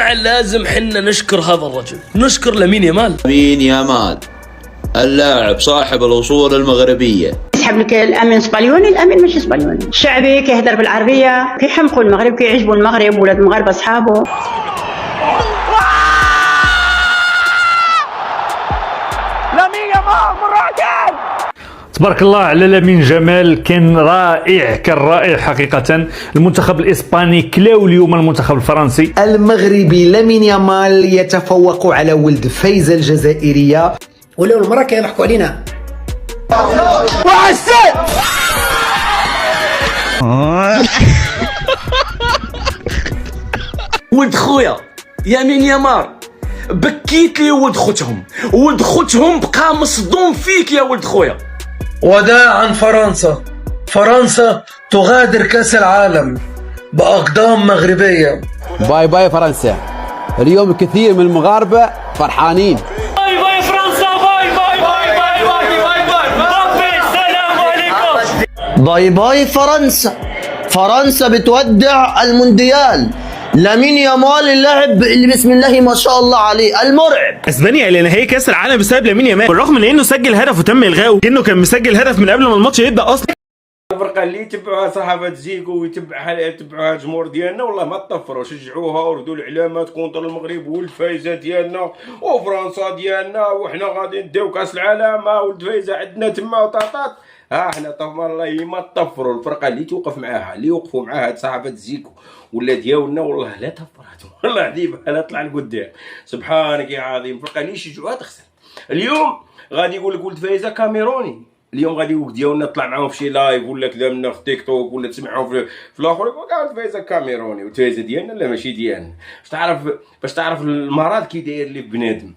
جماعة لازم حنا نشكر هذا الرجل، نشكر لامين يامال. لامين يامال اللاعب صاحب الأصول المغربية. يسحب لك الامين اسبانيوني، الامين مش اسبانيوني، شعبي كيهدر بالعربيه، كيحمقوا المغرب، كيعجبوا المغرب، ولاد المغاربه اصحابه. لامين يامال مراجع. تبارك الله على لامين جمال، كان رائع، كان رائع حقيقة. المنتخب الإسباني كلاو اليوم المنتخب الفرنسي. المغربي لامين يامال يتفوق على ولد فايزة الجزائرية. ولو المرة كيضحكوا علينا. ولد خويا يامين يامال بكيت لي ولد خوتهم، ولد خوتهم بقى مصدوم فيك يا ولد خويا. وداعا فرنسا، فرنسا تغادر كأس العالم بأقدام مغربية. باي باي فرنسا. اليوم كثير من المغاربة فرحانين. باي باي فرنسا، باي باي باي باي باي باي باي. السلام عليكم. باي باي فرنسا. فرنسا بتودع المونديال. لامين يامال اللاعب اللي بسم الله ما شاء الله عليه المرعب. اسبانيا لنهائي كاس العالم بسبب لامين يامال، بالرغم من انه سجل هدف وتم الغائه، انه كان مسجل هدف من قبل ما الماتش يبدا اصلا. الفرقه اللي يتبعوها صحافه زيكو ويتبعوها الجمهور ديالنا والله ما تطفروا، شجعوها وردوا العلامات كونتر المغرب ولد فايزه ديالنا وفرنسا ديالنا، وحنا غادي نديو كاس العالم. ولد فايزه عندنا تما وطاطات. احنا طف والله ما تطفروا. الفرقه اللي توقف معاها، اللي يوقفوا معاها صحافه زيكو ولا ديالنا والله لا طفرات، والله عذيب لا طلع لقدام. سبحانك يا عظيم. الفرقه اللي يشجعوها تخسر. اليوم غادي يقول لك ولد فايزه كاميروني، اليوم غادي ديالنا طلع معاهم في شي لايف ولا كذا منا في تيك توك ولا تسمعهم في الاخر قال فايزه كاميروني وفايزه ديالنا لا ماشي ديالنا. باش تعرف المرض كي داير لي بنادم.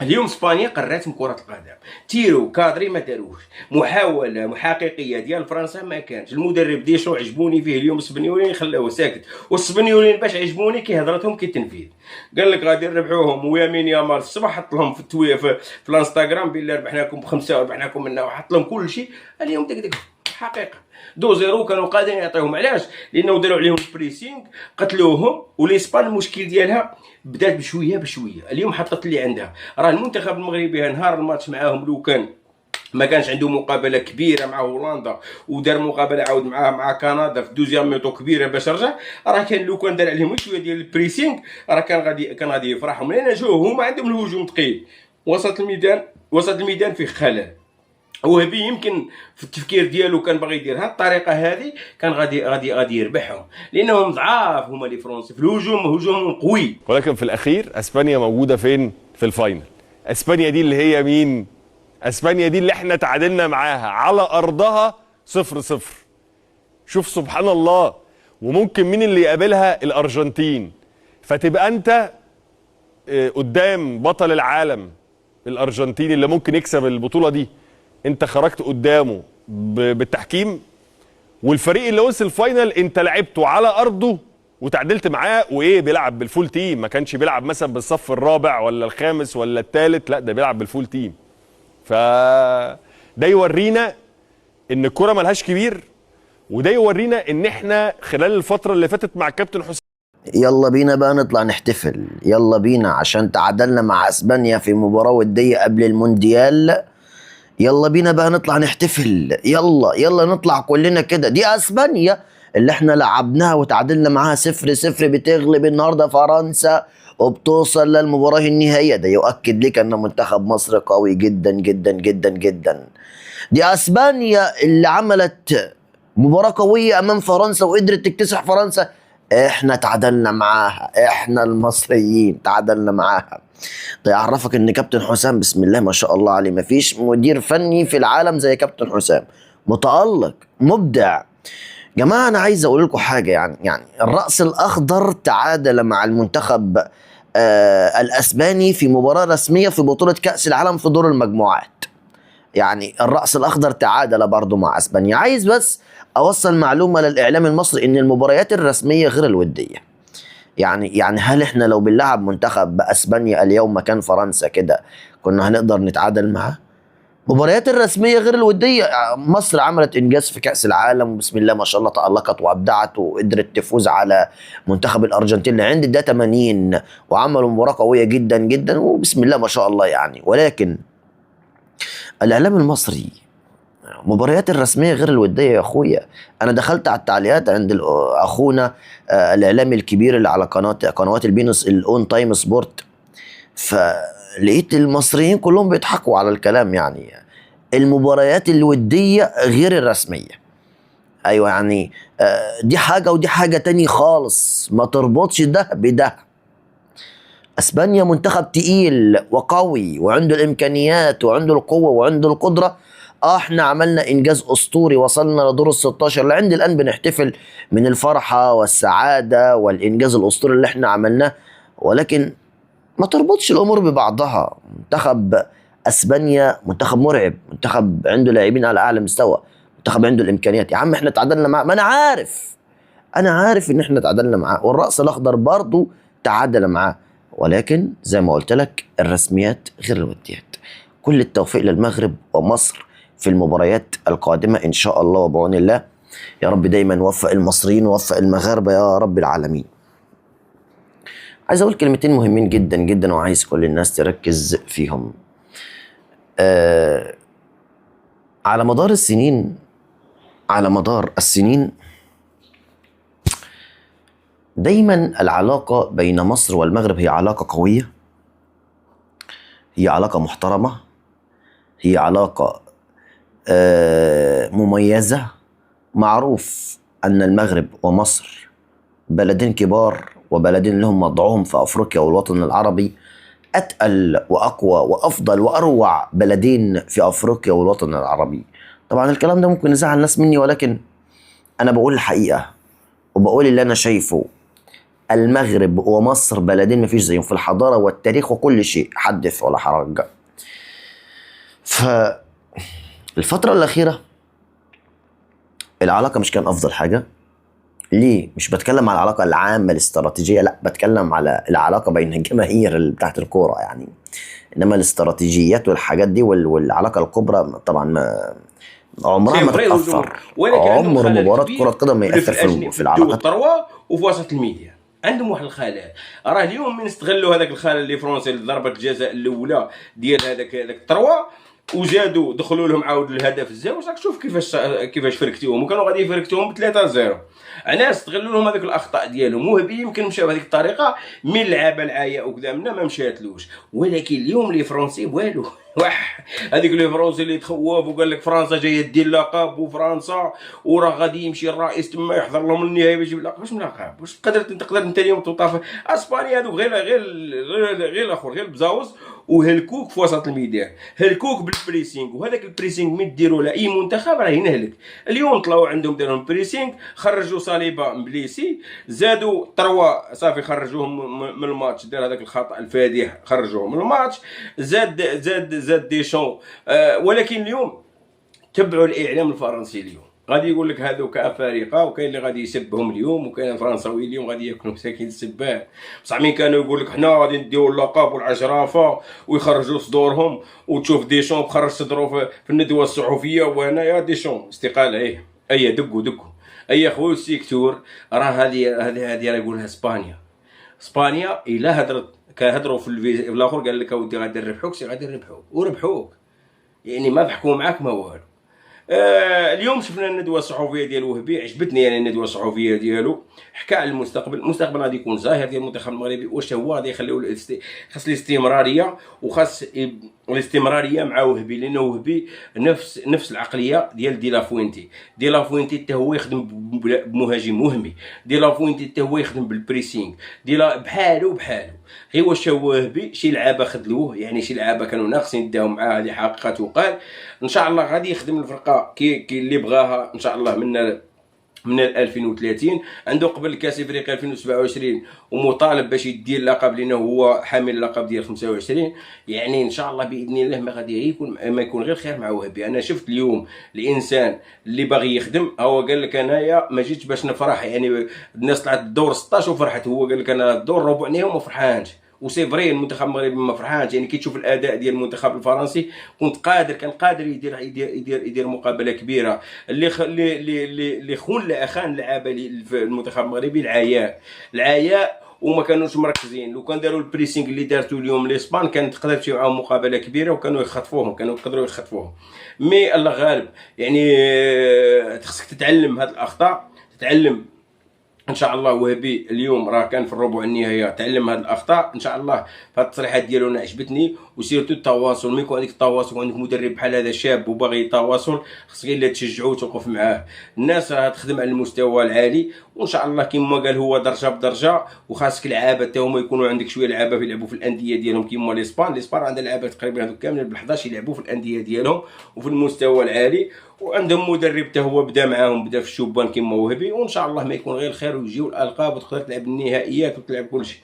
اليوم اسبانيا قررت من كره القدم، تيرو كادري ما داروش، محاوله حقيقيه ديال فرنسا ما كانش. المدرب ديشو عجبوني فيه اليوم السبنيولين خلاوه ساكت، والسبنيولين باش عجبوني كيهضرتهم كيتنفيذ. قال لك غادي نربحوهم، ويامين يامال الصباح حط لهم في في الانستغرام بالله ربحناكم بخمسه وربحناكم منا، وحط لهم كل شيء. اليوم دك حقيقه 2-0 كانوا قادرين يعطيهم. علاش؟ لانه داروا عليهم البريسينغ، قتلوهم. والاسبان المشكل ديالها بدات بشويه بشويه. اليوم حطت اللي عندها. راه المنتخب المغربي نهار الماتش معاهم لو كان ما كانش عنده مقابله كبيره مع هولندا ودار مقابله عاود مع كندا في دوزيام ميطو كبيره باش رجع، راه كان لو كان دار عليهم شويه ديال البريسينغ راه كان غادي يفرحوا. لان جاو هما عندهم الهجوم ثقيل، وسط الميدان فيه خلل. وهبي يمكن في التفكير ديالو كان باغي يدير هاد الطريقه هذه، كان غادي يربحهم، لانهم ضعاف هما لي فرونسي في الهجوم، هجومهم قوي. ولكن في الاخير اسبانيا موجوده فين؟ في الفاينل. اسبانيا دي اللي هي مين؟ اسبانيا دي اللي احنا تعادلنا معاها على ارضها 0-0. شوف سبحان الله. وممكن مين اللي يقابلها؟ الارجنتين. فتبقى انت قدام بطل العالم الارجنتين اللي ممكن يكسب البطوله دي، انت خرجت قدامه بالتحكيم. والفريق اللي وصل الفاينل انت لعبته على ارضه وتعادلت معاه، وايه بيلعب بالفول تيم، ما كانش بيلعب مثلا بالصف الرابع ولا الخامس ولا الثالث، لا ده بيلعب بالفول تيم. ده يورينا ان الكرة ملهاش كبير، وده يورينا ان احنا خلال الفترة اللي فاتت مع الكابتن حسين. يلا بينا بقى نطلع نحتفل، يلا بينا عشان تعادلنا مع اسبانيا في مباراة ودية قبل المونديال. يلا بينا بقى نطلع نحتفل، يلا نطلع كلنا كده. دي اسبانيا اللي احنا لعبناها وتعادلنا معاها 0-0 بتغلب النهارده فرنسا وبتوصل للمباراة النهائية. ده يؤكد لك ان منتخب مصر قوي جدا جدا جدا جدا. دي اسبانيا اللي عملت مباراة قوية امام فرنسا وقدرت تكتسح فرنسا. احنا تعادلنا معاها، احنا المصريين تعادلنا معاها. ده يعرفك ان كابتن حسام بسم الله ما شاء الله عليه، مفيش مدير فني في العالم زي كابتن حسام، متألق مبدع. جماعة انا عايز اقول لكم حاجة، يعني الرأس الاخضر تعادل مع المنتخب الاسباني في مباراة رسمية في بطولة كأس العالم في دور المجموعات. يعني الرأس الاخضر تعادل برضه مع اسبانيا. عايز بس اوصل معلومة للاعلام المصري ان المباريات الرسمية غير الودية. يعني هل احنا لو بنلعب منتخب باسبانيا اليوم مكان فرنسا كده كنا هنقدر نتعادل معاه؟ مباريات الرسميه غير الوديه. مصر عملت انجاز في كاس العالم وبسم الله ما شاء الله تالقت وابدعت وقدرت تفوز على منتخب الارجنتين اللي عند ده 80 وعملوا مباراه قويه جدا جدا وبسم الله ما شاء الله يعني. ولكن الاعلام المصري مباريات الرسميه غير الوديه يا اخويا. انا دخلت على التعليقات عند اخونا الاعلامي الكبير اللي على قنوات البينوس الاون تايم سبورت، فلقيت المصريين كلهم بيضحكوا على الكلام. يعني المباريات الوديه غير الرسميه، ايوه يعني دي حاجه ودي حاجه تاني خالص، ما تربطش ده بده. اسبانيا منتخب تقيل وقوي وعنده الامكانيات وعنده القوه وعنده القدره. احنا عملنا انجاز اسطوري، وصلنا لدور ال16 لعند الان بنحتفل من الفرحه والسعاده والانجاز الاسطوري اللي احنا عملناه. ولكن ما تربطش الامور ببعضها. منتخب اسبانيا منتخب مرعب، منتخب عنده لاعبين على اعلى مستوى، منتخب عنده الامكانيات. يا عم احنا تعادلنا معاه، ما انا عارف ان احنا تعادلنا معاه، والرأس الاخضر برضه تعادل معاه. ولكن زي ما قلت لك الرسميات غير الوديات. كل التوفيق للمغرب ومصر في المباريات القادمة إن شاء الله وبعون الله. يا رب دايما وفق المصريين ووفق المغاربة يا رب العالمين. عايز أقول كلمتين مهمين جدا جدا وعايز كل الناس تركز فيهم. على مدار السنين دايما العلاقة بين مصر والمغرب هي علاقة قوية، هي علاقة محترمة، هي علاقة مميزة. معروف أن المغرب ومصر بلدين كبار وبلدين لهم وضعهم في أفريقيا والوطن العربي، أتقل وأقوى وأفضل وأروع بلدين في أفريقيا والوطن العربي. طبعا الكلام ده ممكن يزعل الناس مني، ولكن أنا بقول الحقيقة وبقول اللي أنا شايفه. المغرب ومصر بلدين مفيش زيهم في الحضارة والتاريخ وكل شيء، حدث ولا حرج. فالفترة الأخيرة العلاقة مش كان أفضل حاجة. ليه؟ مش بتكلم على العلاقة العامة الاستراتيجية، لا بتكلم على العلاقة بين الجماهير بتاعت الكورة يعني. إنما الاستراتيجيات والحاجات دي والعلاقة الكبرى طبعا ما عمرها ما تتأثر. عمر مباراة كرة قدم ما يأثر في العلاقات. الثروة وفي وسط الميديا عندهم واحد الخلل. راه اليوم من استغلوا هذاك الخلل اللي فرنسا اللي ضربت الجزاء الاولى ديال هذاك الثروة وزادوا دخلوا لهم عاود الهدف الزاوج. راك شوف كيفاش فركتوهم، وكانوا غادي يفركتوهم ب 3-0. انا استغلوا لهم هذوك الاخطاء ديالهم. وهبي يمكن مشى بهذيك الطريقه من لعب العياء وقدامنا ما مشاتلوش. ولكن اليوم لي فرنسي والو هذيك لي فرنسي اللي تخوف وقال لك فرنسا جايه دير لقب وفرنسا وراه غادي يمشي الرئيس تما يحضر لهم النهائي باش يجيب لقب. واش من لقب؟ واش تقدر انت اليوم توطف اسبانيا هذوك غير الاخر غير بزاوز وهلكوك في وسط الميدان، هلكوك بالبريسينغ. وهذاك البريسينغ من ديروا لاي منتخب راه ينهلك. اليوم طلعوا عندهم داروا بريسينغ، خرجوا صليبه مبليسي، زادوا تروا صافي خرجوهم من الماتش، دار هذاك الخطا الفادح خرجوهم من الماتش. زاد ديشون. ولكن اليوم تبعوا الاعلام الفرنسي اليوم غادي يقول لك هذوك افارقه، وكاين اللي غادي يسبهم اليوم، وكاين فرنساوي اليوم غادي ياكلوا مساكين السبان. بصح مين كانوا يقول لك حنا غادي نديو اللقب والعجرافه ويخرجوا صدورهم، وتشوف ديشون خرج صدرو في الندوه الصحفيه وهنايا ديشون استقاله. ايه دقوا اي خويا السيكتور. راه هذه راه يقولها اسبانيا الا هدرت كهضروا في الاخر قال لك اودي غادي نربحوك، غادي نربحوك وربحوك، يعني ما ضحكوا معاك ما والو. اليوم شفنا الندوه الصحفيه ديال وهبي، عجبتني يعني الندوه الصحفيه ديالو. حكى على المستقبل غادي يكون زاهر ديال المنتخب المغربي. واش هو غادي يخليو خاص الاستمراريه، وخاص الاستمراريه مع وهبي، لانه وهبي نفس العقليه ديال دي لافوينتي حتى هو يخدم بمهاجم وهمي، دي لافوينتي حتى هو يخدم بالبريسينغ بحالو. غير واش هو وهبي شي لعابه خدلوه، يعني شي لعابه كانوا ناقصين داو معاه، هذه حقيقه تقال. ان شاء الله غادي يخدم الفرقه كي اللي بغاها ان شاء الله من 2030. عنده قبل كاس افريقيا 2027 ومطالب باش يدير اللقب لانه هو حامل اللقب ديال 25. يعني ان شاء الله باذن الله ما يكون غير خير مع وهبي. انا شفت اليوم الانسان اللي باغي يخدم، هو قال لك انايا ما جيتش باش نفرح، يعني الناس طلعت الدور 16 وفرحت، هو قال لك انا الدور ربعنيهم وما فرحانش وسي فري المنتخب المغربي ما فرحانش، يعني كي تشوف الاداء ديال المنتخب الفرنسي كان قادر يدير مقابله كبيره. اللي خان اللعابه المنتخب المغربي العياء وما كانوش مركزين. لو كان داروا البريسينغ اللي دارتو اليوم لاسبان كانت تقدر تمشي معاهم مقابله كبيره وكانوا يقدروا يخطفوهم. مي الله غالب، يعني خصك تتعلم هاد الاخطاء، تتعلم ان شاء الله. وهبي اليوم راه كان في الربع النهائي، تعلم هاد الاخطاء ان شاء الله. فهاد التصريحات ديالو انا عجبتني، وسيرتو التواصل. ملي يكون عندك التواصل وعندك مدرب بحال هذا شاب وباغي يتواصل، خصك الا تشجعو وتوقف معاه. الناس راه تخدم على المستوى العالي، وان شاء الله كيما قال هو درجه بدرجه. وخاصك لعابه حتى هما يكونوا عندك شويه لعابه يلعبوا في الانديه ديالهم كيما لاسبان عندها لعابه تقريبا هذوك كاملين بال11 يلعبوا في الانديه ديالهم وفي المستوى العالي، وعندهم مدرب حتى هو بدا معاهم، بدا في الشبان كيما وهبي. وان شاء الله ما يكون غير الخير ويجيو الالقاب وتقدر تلعب النهائيات وتلعب كل شيء.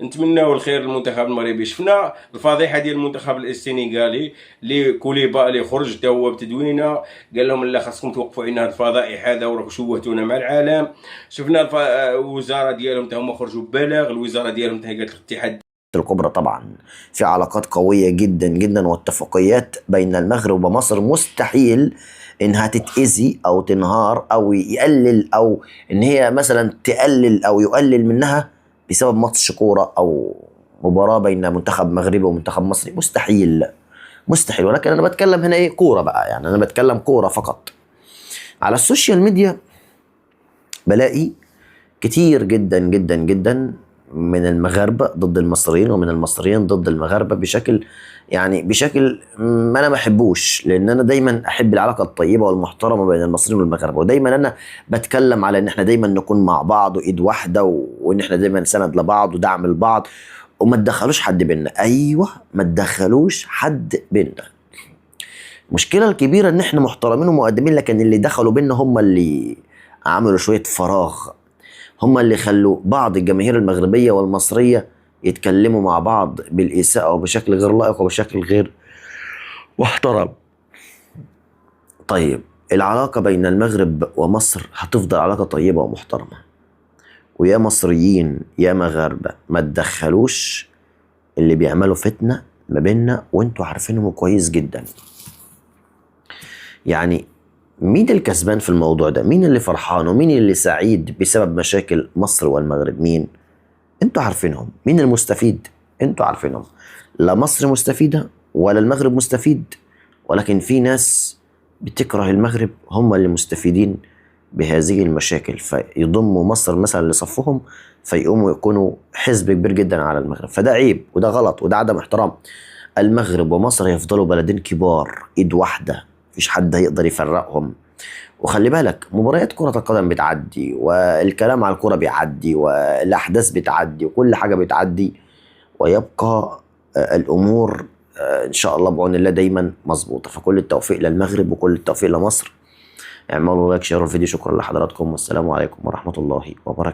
نتمناو الخير للمنتخب المغربي. شفنا الفضيحه ديال المنتخب السنغالي اللي كوليبالي خرج حتى هو بتدوينه قال لهم لا خاصكم توقفوا عنا هاد الفضائح هذا وراكم شوهتونا مع العالم. شفنا الوزاره ديالهم حتى هما خرجوا ببلاغ، الوزاره ديالهم قالت الاتحاد الكبرى. طبعا في علاقات قوية جدا جدا واتفاقيات بين المغرب ومصر مستحيل انها تتأذي او تنهار او يقلل او ان هي مثلا تقلل او يقلل منها بسبب ماتش كورة او مباراة بين منتخب مغربي ومنتخب مصري. مستحيل. ولكن انا بتكلم هنا ايه كورة بقى، يعني انا بتكلم كورة فقط. على السوشيال ميديا بلاقي كتير جدا جدا جدا من المغاربة ضد المصريين ومن المصريين ضد المغاربة بشكل ما انا ما احبوش، لان انا دايما احب العلاقة الطيبة والمحترمة بين المصريين والمغاربة. ودايما انا بتكلم على ان احنا دايما نكون مع بعض وايد واحدة، وان احنا دايما سند لبعض ودعم لبعض، وما تدخلوش حد بينا. ايوه ما تدخلوش حد بينا. المشكلة الكبيرة ان احنا محترمين ومقدمين، لكن اللي دخلوا بينا هم اللي عملوا شوية فراغ، هم اللي خلوا بعض الجماهير المغربية والمصرية يتكلموا مع بعض بالإساءة وبشكل غير لائق وبشكل غير محترم. طيب العلاقة بين المغرب ومصر هتفضل علاقة طيبة ومحترمة، ويا مصريين يا مغاربة ما تدخلوش اللي بيعملوا فتنة ما بيننا وانتوا عارفينهم كويس جدا. يعني مين الكسبان في الموضوع ده؟ مين اللي فرحان ومين اللي سعيد بسبب مشاكل مصر والمغرب؟ مين؟ انتوا عارفينهم. مين المستفيد؟ انتوا عارفينهم. لا مصر مستفيدة ولا المغرب مستفيد، ولكن في ناس بتكره المغرب هم اللي مستفيدين بهذه المشاكل، فيضموا مصر مثلا لصفهم فيقوموا يكونوا حزب كبير جدا على المغرب. فده عيب وده غلط وده عدم احترام. المغرب ومصر يفضلوا بلدين كبار ايد واحدة، مفيش حد هيقدر يفرقهم. وخلي بالك مباريات كرة القدم بتعدي، والكلام على الكرة بيعدي، والأحداث بتعدي، وكل حاجة بتعدي، ويبقى الأمور إن شاء الله بعون الله دايما مظبوطة. فكل التوفيق للمغرب وكل التوفيق لمصر. اعملوا لايك شير الفيديو. شكرا لحضراتكم والسلام عليكم ورحمة الله وبركاته.